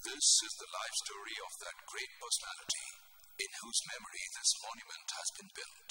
This is the life story of that great personality in whose memory this monument has been built.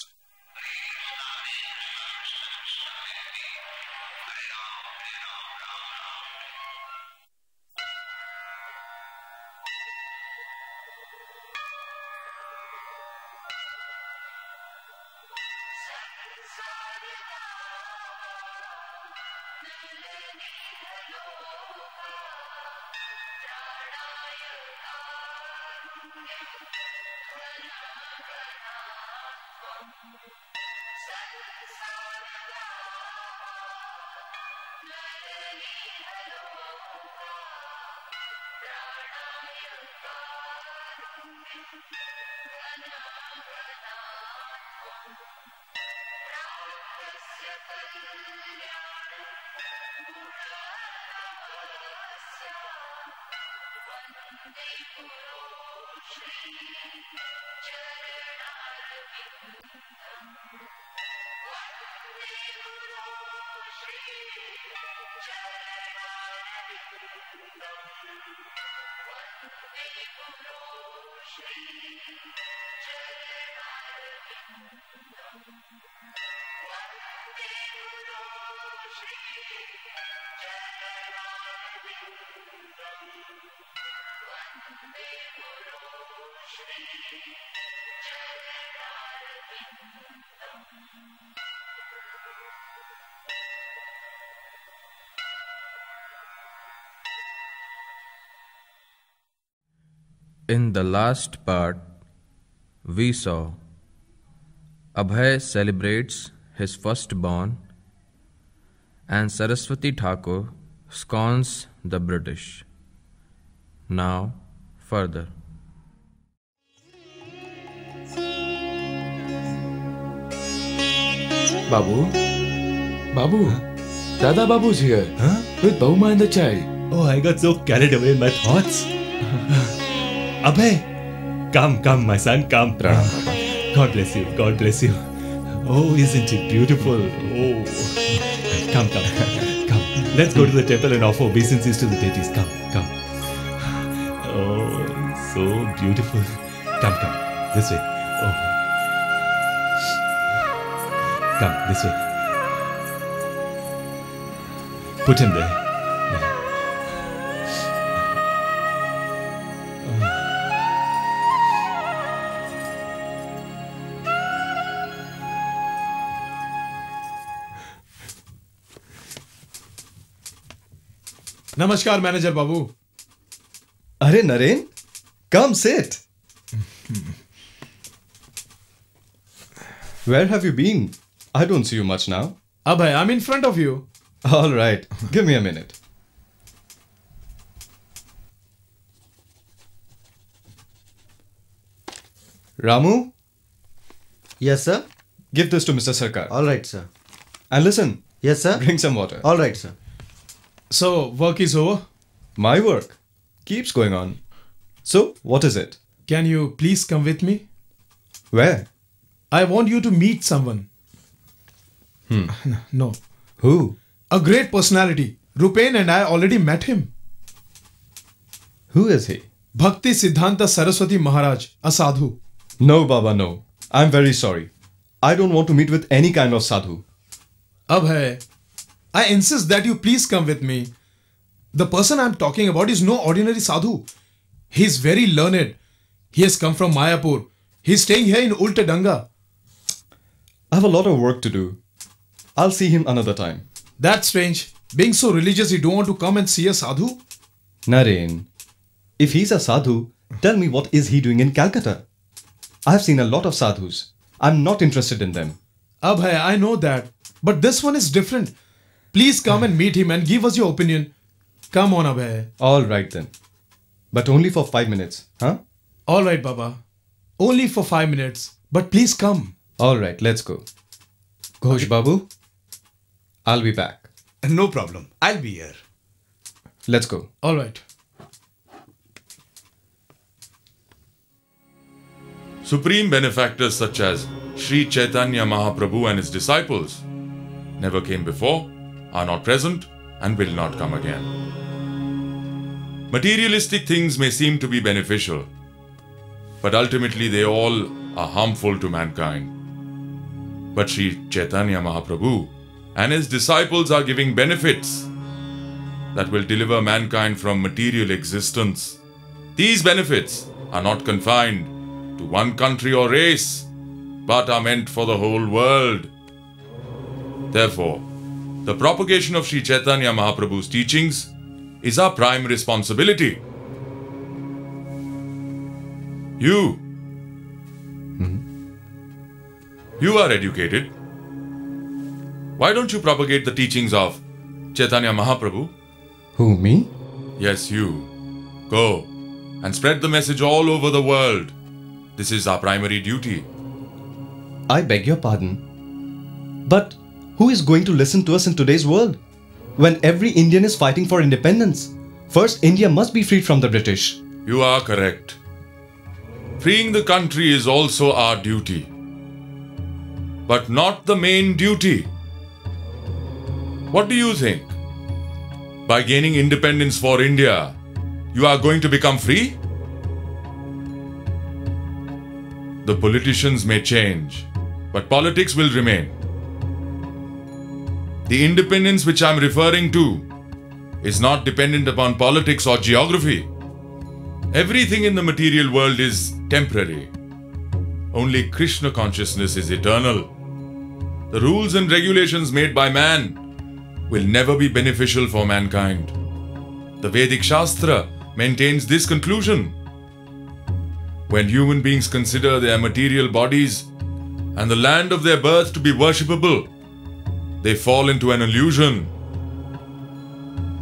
In the last part, we saw Abhay celebrates his firstborn and Saraswati Thakur scorns the British. Now, further. Babu, Dada Babu's here, with Bahuma and the child. Oh, I got so carried away in my thoughts. Abhay, come, my son, come. God bless you, God bless you. Oh, isn't it beautiful? Oh, come. Let's go to the temple and offer obeisances to the deities. Come. Oh, so beautiful. Come, this way. Oh, come, this way. Put him there. Namaskar, Manager Babu. Arey Naren, come sit. Where have you been? I don't see you much now. Abhay, I'm in front of you. All right, give me a minute. Ramu? Yes, sir. Give this to Mr. Sarkar. All right, sir. And listen. Yes, sir. Bring some water. All right, sir. So, work is over? My work keeps going on. So, what is it? Can you please come with me? Where? I want you to meet someone. No. Who? A great personality. Rupen and I already met him. Who is he? Bhakti Siddhanta Saraswati Maharaj, a sadhu. No, Baba, no. I'm very sorry. I don't want to meet with any kind of sadhu. Abhay, I insist that you please come with me. The person I'm talking about is no ordinary sadhu. He is very learned. He has come from Mayapur. He is staying here in Ulte Danga. I have a lot of work to do. I'll see him another time. That's strange. Being so religious, you don't want to come and see a sadhu? Naren, if he's a sadhu, tell me what is he doing in Calcutta? I have seen a lot of sadhus. I'm not interested in them. Abhay, I know that. But this one is different. Please come and meet him and give us your opinion. Come on, Abhay. All right then. But only for 5 minutes, huh? All right, Baba. Only for 5 minutes. But please come. All right, let's go. Ghosh Babu, I'll be back. No problem. I'll be here. Let's go. All right. Supreme benefactors such as Sri Chaitanya Mahaprabhu and his disciples never came before, are not present, and will not come again. Materialistic things may seem to be beneficial, but ultimately they all are harmful to mankind. But Sri Chaitanya Mahaprabhu and his disciples are giving benefits that will deliver mankind from material existence. These benefits are not confined to one country or race, but are meant for the whole world. Therefore, the propagation of Sri Chaitanya Mahaprabhu's teachings is our prime responsibility. You are educated. Why don't you propagate the teachings of Chaitanya Mahaprabhu? Who, me? Yes, you. Go and spread the message all over the world. This is our primary duty. I beg your pardon. But who is going to listen to us in today's world? When every Indian is fighting for independence, first India must be freed from the British. You are correct. Freeing the country is also our duty, but not the main duty. What do you think? By gaining independence for India, you are going to become free? The politicians may change, but politics will remain. The independence which I am referring to is not dependent upon politics or geography. Everything in the material world is temporary. Only Krishna consciousness is eternal. The rules and regulations made by man will never be beneficial for mankind. The Vedic Shastra maintains this conclusion. When human beings consider their material bodies and the land of their birth to be worshipable, they fall into an illusion.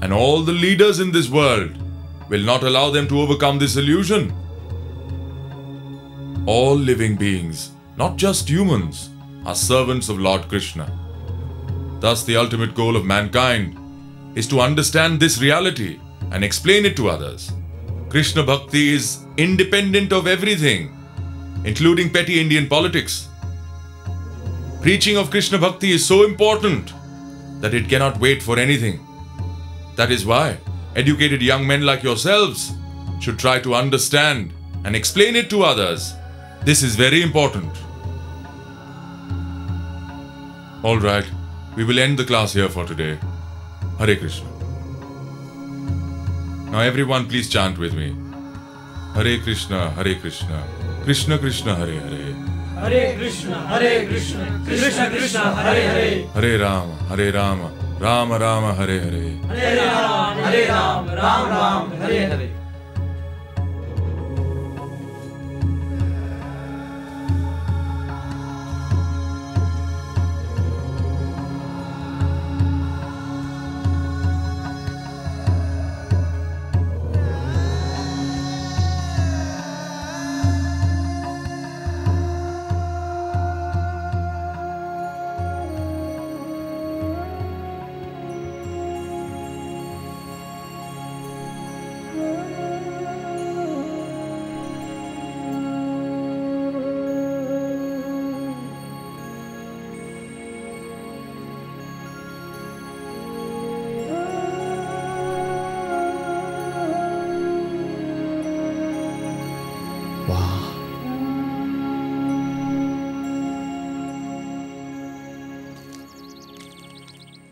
And all the leaders in this world will not allow them to overcome this illusion. All living beings, not just humans, are servants of Lord Krishna. Thus, the ultimate goal of mankind is to understand this reality and explain it to others. Krishna Bhakti is independent of everything, including petty Indian politics. Preaching of Krishna Bhakti is so important that it cannot wait for anything. That is why educated young men like yourselves should try to understand and explain it to others. This is very important. All right, we will end the class here for today. Hare Krishna. Now everyone please chant with me. Hare Krishna, Krishna Krishna, Hare Hare. Hare Krishna, Krishna Krishna, Hare Hare. Hare Rama, Rama Rama, Hare Hare. Hare Ram, Ram Ram, Hare Hare.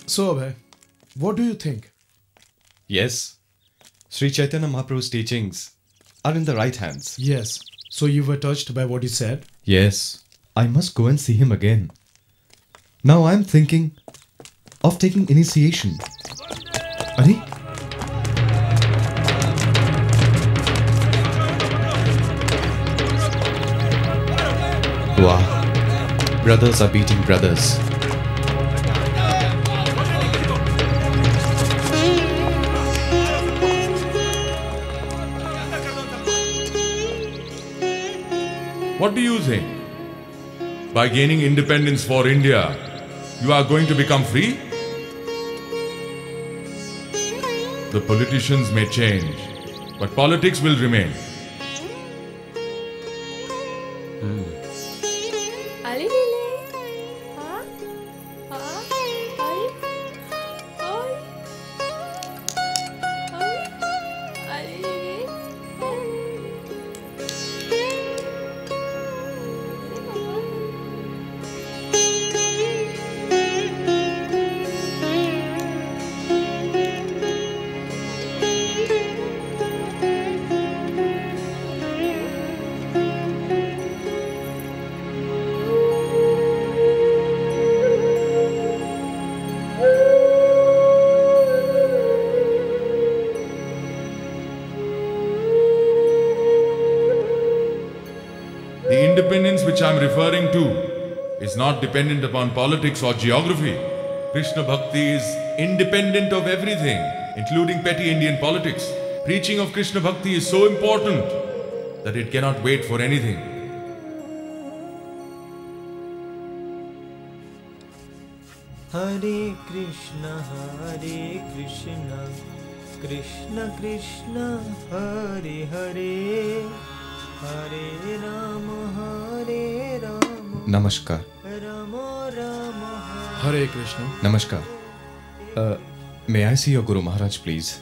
So, Abhay, what do you think? Yes, Sri Chaitanya Mahaprabhu's teachings are in the right hands. Yes. So you were touched by what he said? Yes, I must go and see him again. Now I'm thinking of taking initiation. Are? Wow, brothers are beating brothers. What do you think? By gaining independence for India, you are going to become free? The politicians may change, but politics will remain. referring to is not dependent upon politics or geography. Krishna Bhakti is independent of everything, including petty Indian politics. Preaching of Krishna Bhakti is so important that it cannot wait for anything. Hare Krishna, Krishna Krishna, Hare Hare, Hare Rama, Hare Rama, Namaskar. Rama Rama, Hare Krishna. Namaskar. May I see your Guru Maharaj, please?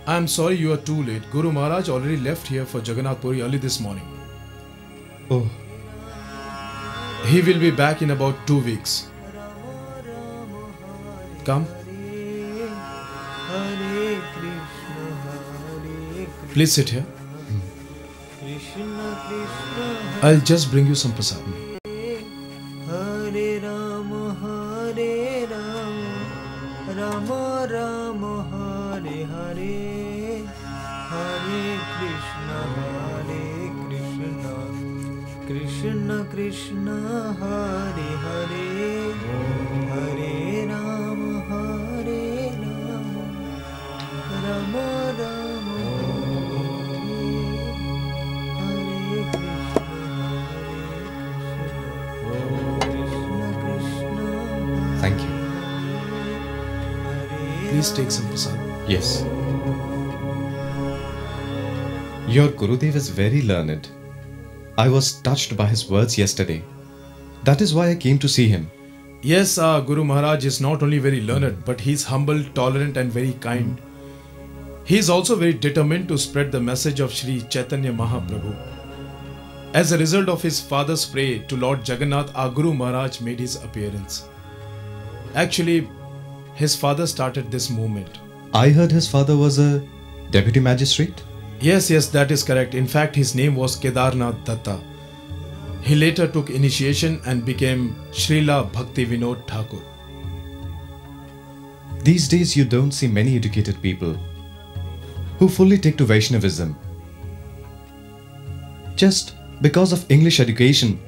I'm sorry you are too late. Guru Maharaj already left here for Jagannath Puri early this morning. Oh, He will be back in about 2 weeks. Come, Hare Krishna, Hare Krishna, please sit here. Krishna Krishna, I'll just bring you some prasad. Hare Rama, Hare Rama, Rama Rama, Hare Hare, Hare Krishna, Krishna Krishna, Hare Hare, Hare Rama, Hare Rama, Rama Rama, Hare Krishna, Krishna. thank you. Please take some prasad. Yes. Your Gurudev is very learned. I was touched by his words yesterday. That is why I came to see him. Yes, our Guru Maharaj is not only very learned, but he is humble, tolerant and very kind. He is also very determined to spread the message of Sri Chaitanya Mahaprabhu. As a result of his father's prayer to Lord Jagannath, our Guru Maharaj made his appearance. Actually, his father started this movement. I heard his father was a deputy magistrate. Yes, that is correct. In fact, his name was Kedarnath Datta. He later took initiation and became Srila Bhakti Vinod Thakur. These days you don't see many educated people who fully take to Vaishnavism. Just because of English education,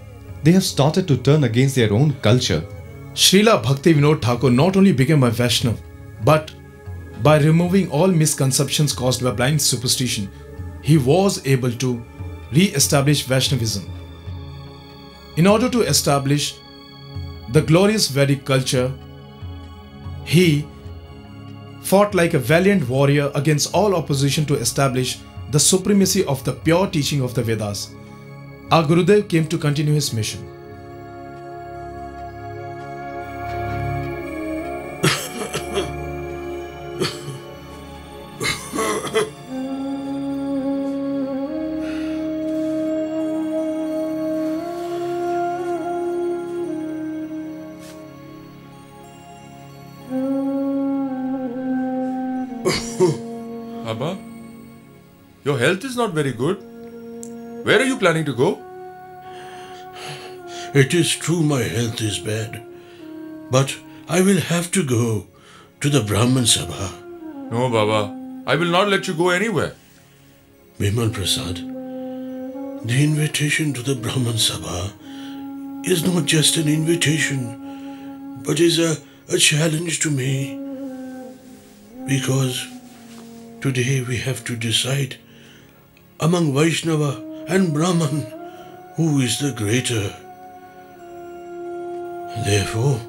they have started to turn against their own culture. Srila Bhakti Vinod Thakur not only became a Vaishnav, but by removing all misconceptions caused by blind superstition, he was able to re-establish Vaishnavism. In order to establish the glorious Vedic culture, he fought like a valiant warrior against all opposition to establish the supremacy of the pure teaching of the Vedas. Our Gurudev came to continue his mission. Abba, your health is not very good. Where are you planning to go? It is true my health is bad, but I will have to go to the Brahman Sabha. No, Baba. I will not let you go anywhere. Bimal Prasad, the invitation to the Brahman Sabha is not just an invitation, but is a challenge to me. Because today we have to decide among Vaishnava and Brahman who is the greater. Therefore,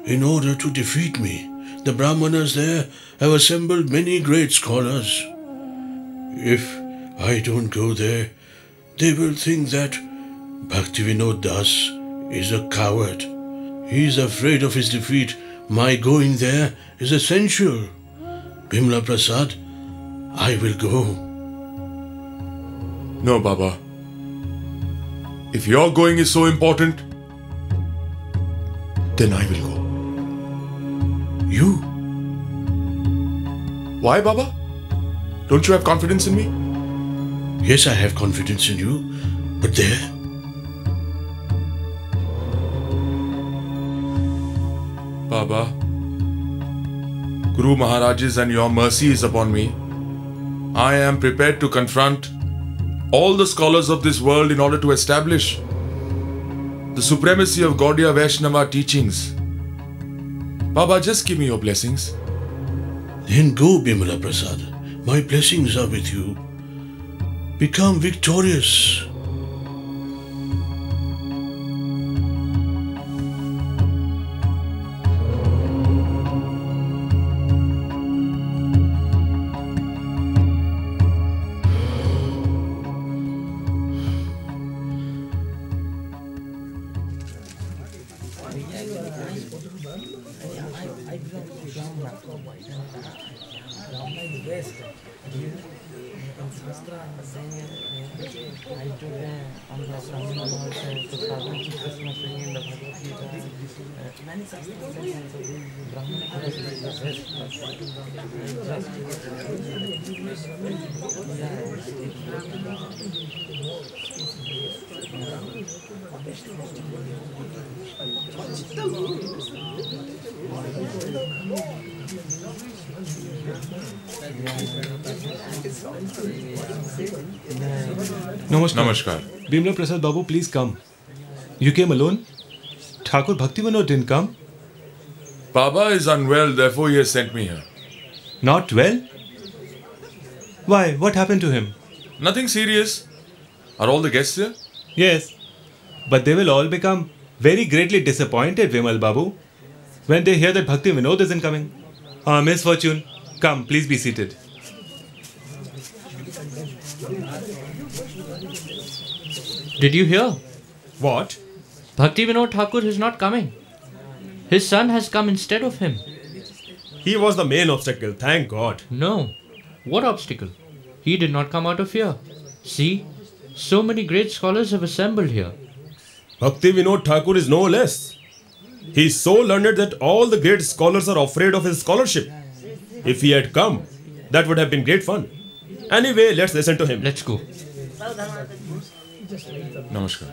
in order to defeat me, the Brahmanas there have assembled many great scholars. If I don't go there, they will think that Bhaktivinoda Das is a coward. He is afraid of his defeat. My going there is essential. Bimla Prasad, I will go. No, Baba. If your going is so important, then I will go. You? Why, Baba? Don't you have confidence in me? Yes, I have confidence in you, but there? Baba, Guru Maharaj's and your mercy is upon me. I am prepared to confront all the scholars of this world in order to establish the supremacy of Gaudiya Vaishnava teachings. Baba, just give me your blessings. Then go, Bimala Prasad. My blessings are with you. Become victorious. Namaskar. Bimla Prasad Babu, please come. You came alone? Thakur Bhaktivinoda didn't come? Baba is unwell, therefore he has sent me here. Not well? Why? What happened to him? Nothing serious. Are all the guests here? Yes. But they will all become very greatly disappointed, Vimal Babu, when they hear that Bhaktivinoda isn't coming. Misfortune. Come, please be seated. Did you hear? What? Bhaktivinoda Thakur is not coming. His son has come instead of him. He was the main obstacle, thank God. No. What obstacle? He did not come out of fear. See, so many great scholars have assembled here. Bhaktivinoda Thakur is no less. He is so learned that all the great scholars are afraid of his scholarship. If he had come, that would have been great fun. Anyway, let's listen to him. Let's go. Namaskar.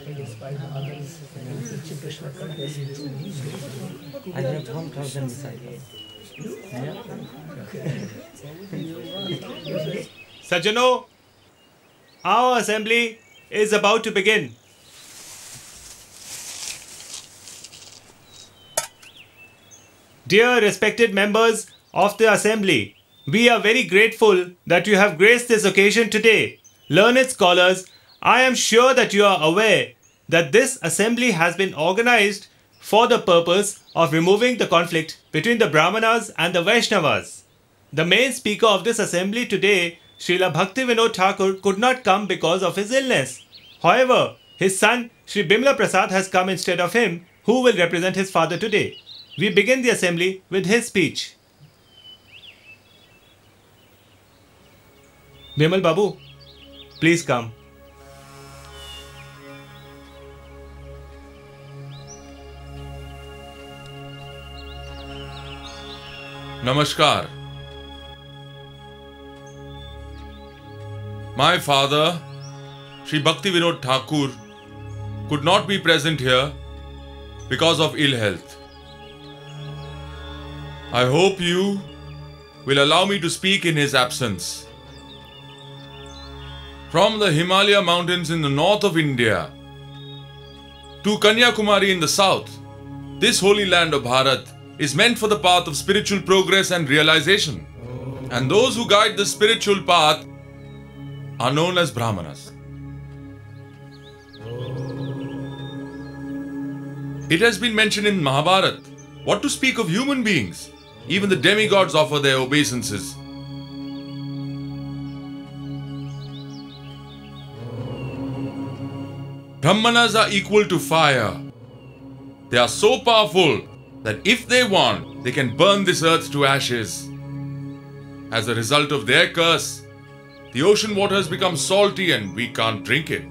I have 1,000 disciples. Sajjano, our assembly is about to begin. Dear respected members of the assembly, we are very grateful that you have graced this occasion today. Learned scholars, I am sure that you are aware that this assembly has been organized for the purpose of removing the conflict between the Brahmanas and the Vaishnavas. The main speaker of this assembly today, Srila Bhaktivinoda Thakur, could not come because of his illness. However, his son, Sri Bimla Prasad, has come instead of him, who will represent his father today. We begin the assembly with his speech. Bimal Babu, please come. Namaskar. My father, Sri Bhaktivinoda Thakur, could not be present here because of ill health. I hope you will allow me to speak in his absence. From the Himalaya mountains in the north of India to Kanyakumari in the south, this holy land of Bharat is meant for the path of spiritual progress and realization. And those who guide the spiritual path are known as Brahmanas. It has been mentioned in Mahabharata. What to speak of human beings? Even the demigods offer their obeisances. Brahmanas are equal to fire. They are so powerful that if they want, they can burn this earth to ashes. As a result of their curse, the ocean water has become salty and we can't drink it.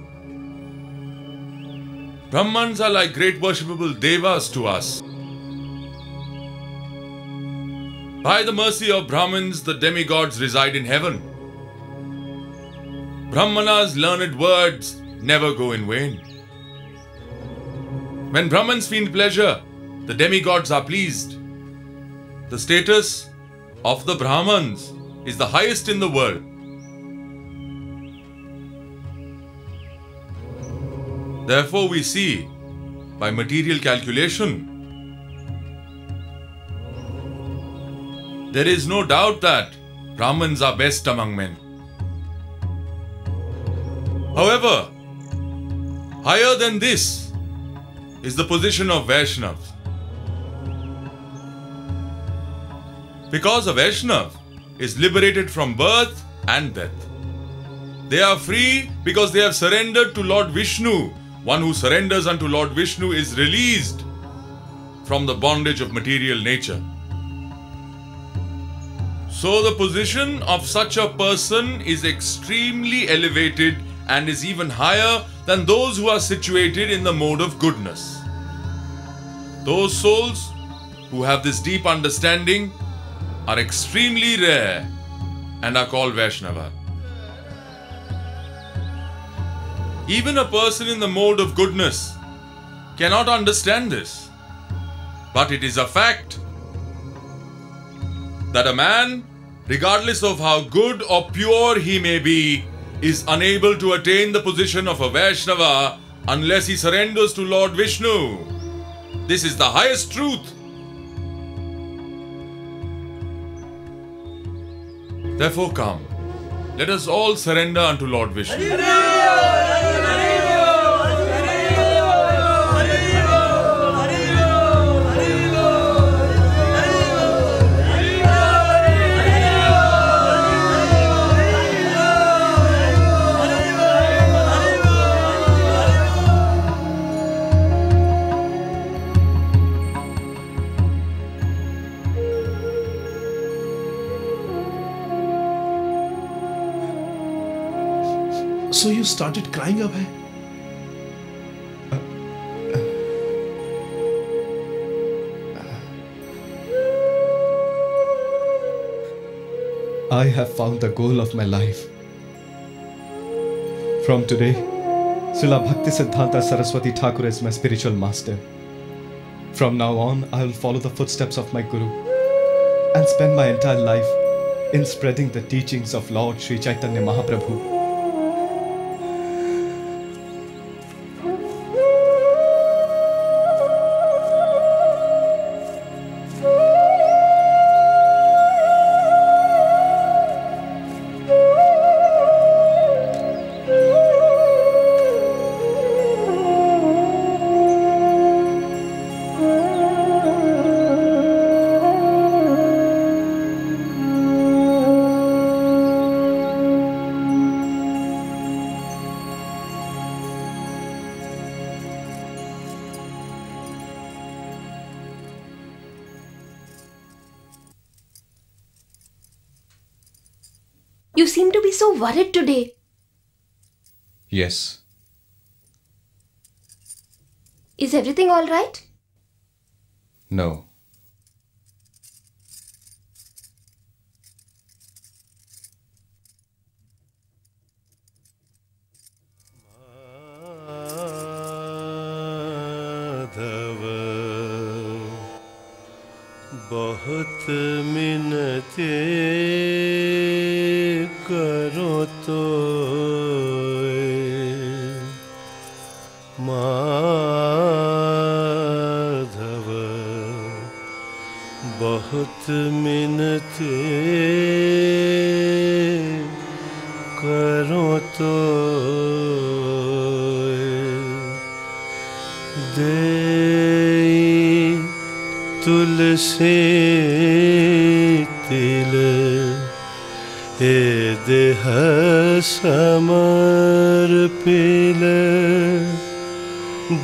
Brahmans are like great worshipable devas to us. By the mercy of Brahmins, the demigods reside in heaven. Brahmanas' learned words never go in vain. When Brahmins feel pleasure, the demigods are pleased. The status of the Brahmins is the highest in the world. Therefore, we see by material calculation. There is no doubt that Brahmins are best among men. However, higher than this is the position of Vaishnavas. Because a Vaishnav is liberated from birth and death. They are free because they have surrendered to Lord Vishnu. One who surrenders unto Lord Vishnu is released from the bondage of material nature. So the position of such a person is extremely elevated and is even higher than those who are situated in the mode of goodness. Those souls who have this deep understanding are extremely rare and are called Vaishnava. Even a person in the mode of goodness cannot understand this, but it is a fact that a man, regardless of how good or pure he may be, is unable to attain the position of a Vaishnava unless he surrenders to Lord Vishnu. This is the highest truth. Therefore come, let us all surrender unto Lord Vishnu. So you started crying, Abhay? I have found the goal of my life. From today, Srila Bhakti Siddhanta Saraswati Thakur is my spiritual master. From now on, I will follow the footsteps of my Guru and spend my entire life in spreading the teachings of Lord Sri Chaitanya Mahaprabhu. You seem to be so worried today. Yes. Is everything all right? No. बहुत मिन्नते करो तो माधव बहुत मिन्नते करो तो दे तुलसी तिल ए देह समर्पिल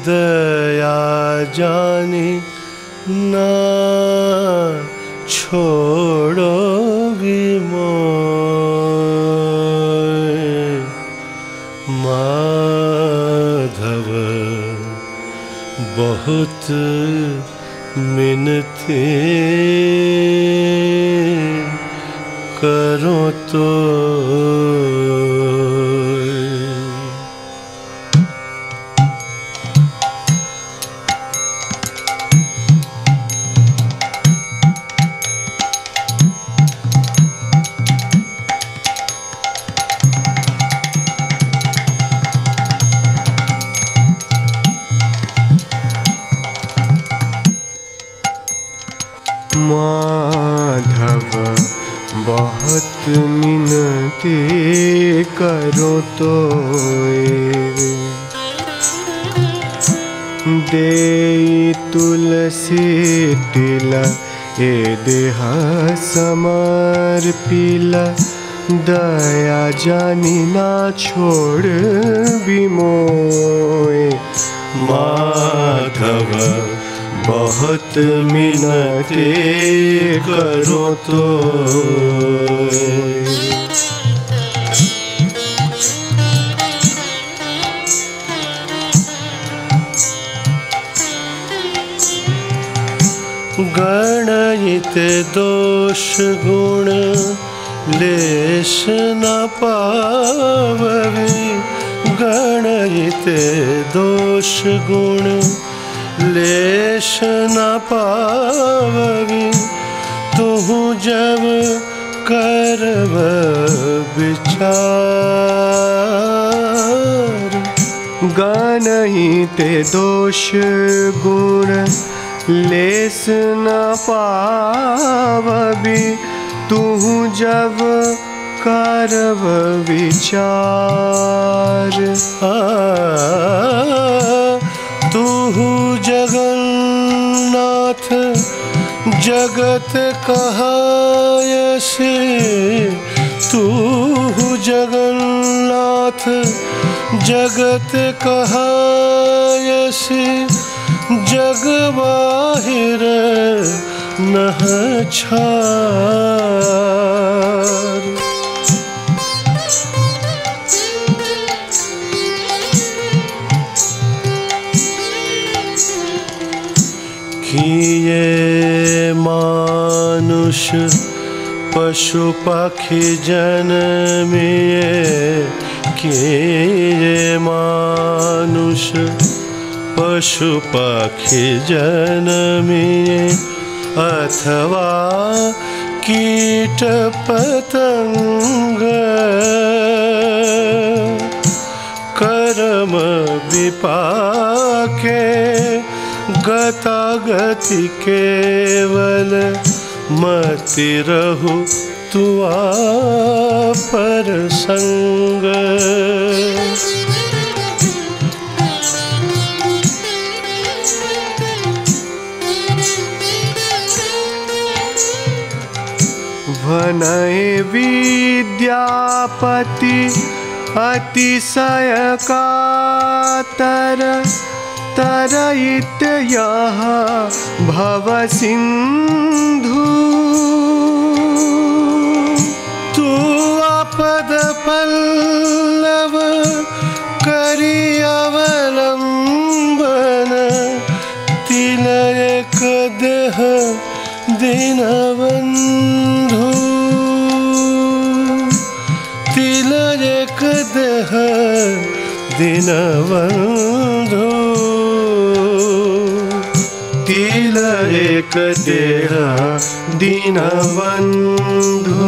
दया जानी ना छोड़ोगी मोय माधव बहुत मिन्नते करो तो बहुत मिनती करो तो दे तुलसी टिला ए देह समर पीला दया जानी ना छोड़ बिमोए माधव बहुत मिनती करो तो गणित दोष गुण लेश न पाववे गणित दोष गुण लेश न पाववे तुहु जब करव विचार गणित दोष गुण लेस न पावबी तुहु जब करव विचार तुहु जगन्नाथ जगत कहायसे तुहु जगन्नाथ जगत कहायसे जग बाहिर नह छार किए मानुष पशु पक्षी जन्मिए किए मानुष पशु पक्षी जन्मिए अथवा कीट पतंग कर्म विपाके गतागति केवल मति रहु तुआ पर संग वनय विद्यापति अतिशय कातर तरयित यह भव सिंधु तू आपद पल्लव करि अवलंबन तिलक देह दीनबंधु तिलक देह दीनबंधु तिलक देह दीनबंधु